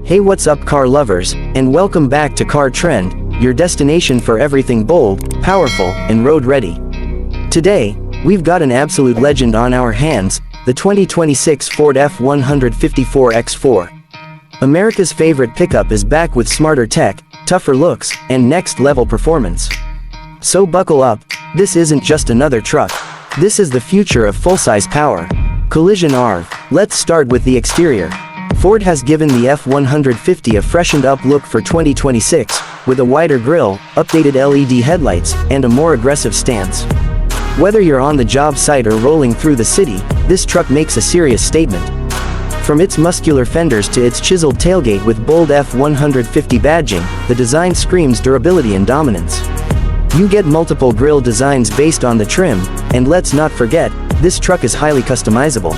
Hey, what's up car lovers, and welcome back to Car Trend, your destination for everything bold, powerful, and road ready. Today, we've got an absolute legend on our hands, the 2026 Ford F150 X4. America's favorite pickup is back with smarter tech, tougher looks, and next-level performance. So buckle up, this isn't just another truck. This is the future of full-size power. Collision ARV. Let's start with the exterior. Ford has given the F150 a freshened-up look for 2026, with a wider grille, updated LED headlights, and a more aggressive stance. Whether you're on the job site or rolling through the city, this truck makes a serious statement. From its muscular fenders to its chiseled tailgate with bold F150 badging, the design screams durability and dominance. You get multiple grille designs based on the trim, and let's not forget, this truck is highly customizable.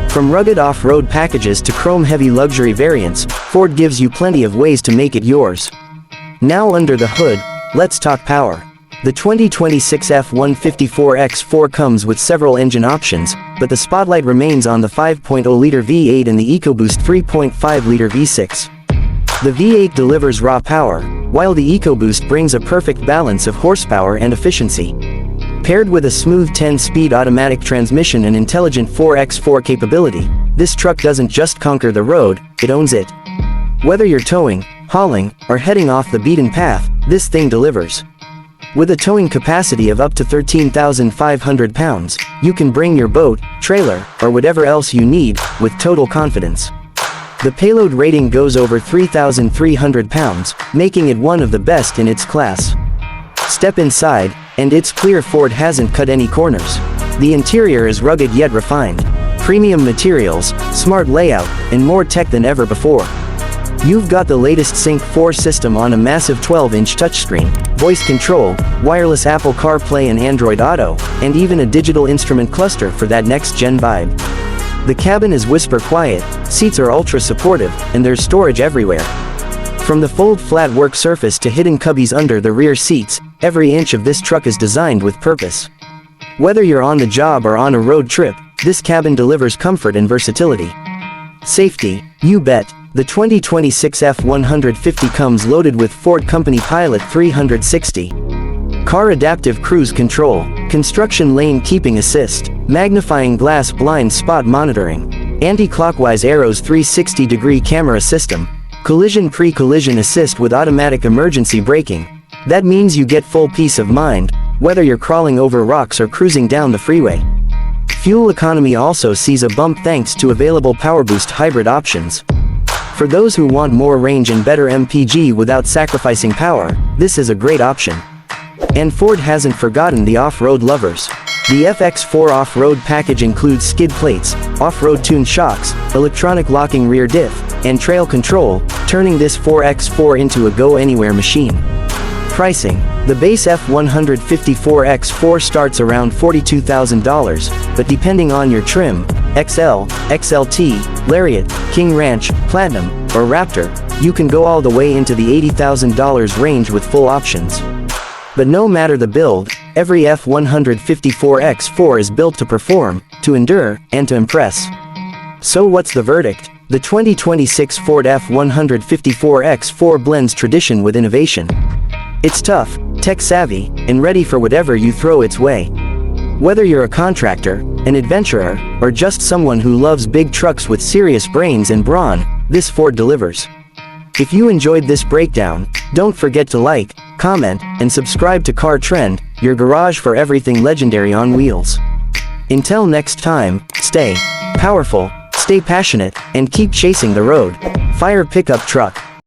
From rugged off-road packages to chrome-heavy luxury variants, Ford gives you plenty of ways to make it yours. Now under the hood, let's talk power. The 2026 F150 X4 comes with several engine options, but the spotlight remains on the 5.0-liter V8 and the EcoBoost 3.5-liter V6. The V8 delivers raw power, while the EcoBoost brings a perfect balance of horsepower and efficiency. Paired with a smooth 10-speed automatic transmission and intelligent 4x4 capability, this truck doesn't just conquer the road, it owns it. Whether you're towing, hauling, or heading off the beaten path, this thing delivers. With a towing capacity of up to 13,500 pounds, you can bring your boat, trailer, or whatever else you need, with total confidence. The payload rating goes over 3,300 pounds, making it one of the best in its class. Step inside, and it's clear Ford hasn't cut any corners. The interior is rugged yet refined. Premium materials, smart layout, and more tech than ever before. You've got the latest Sync 4 system on a massive 12-inch touchscreen, voice control, wireless Apple CarPlay and Android Auto, and even a digital instrument cluster for that next-gen vibe. The cabin is whisper quiet, seats are ultra-supportive, and there's storage everywhere. From the fold-flat work surface to hidden cubbies under the rear seats, every inch of this truck is designed with purpose. Whether you're on the job or on a road trip, this cabin delivers comfort and versatility. Safety, you bet. The 2026 F150 comes loaded with Ford Company Pilot 360. Car Adaptive Cruise Control, Construction Lane Keeping Assist, Magnifying Glass Blind Spot Monitoring, Anti-Clockwise Arrows 360-degree Camera System, Collision Pre-Collision Assist with Automatic Emergency Braking. That means you get full peace of mind, whether you're crawling over rocks or cruising down the freeway. Fuel economy also sees a bump thanks to available PowerBoost hybrid options. For those who want more range and better MPG without sacrificing power, this is a great option. And Ford hasn't forgotten the off-road lovers. The FX4 off-road package includes skid plates, off-road tuned shocks, electronic locking rear diff, and trail control, turning this 4X4 into a go-anywhere machine. Pricing. The base F150 X4 starts around $42,000, but depending on your trim, XL, XLT, Lariat, King Ranch, Platinum, or Raptor, you can go all the way into the $80,000 range with full options. But no matter the build, every F150 X4 is built to perform, to endure, and to impress. So what's the verdict? The 2026 Ford F150 X4 blends tradition with innovation. It's tough, tech-savvy, and ready for whatever you throw its way. Whether you're a contractor, an adventurer, or just someone who loves big trucks with serious brains and brawn, this Ford delivers. If you enjoyed this breakdown, don't forget to like, comment, and subscribe to Car Trend, your garage for everything legendary on wheels. Until next time, stay powerful, stay passionate, and keep chasing the road. Fire pickup truck.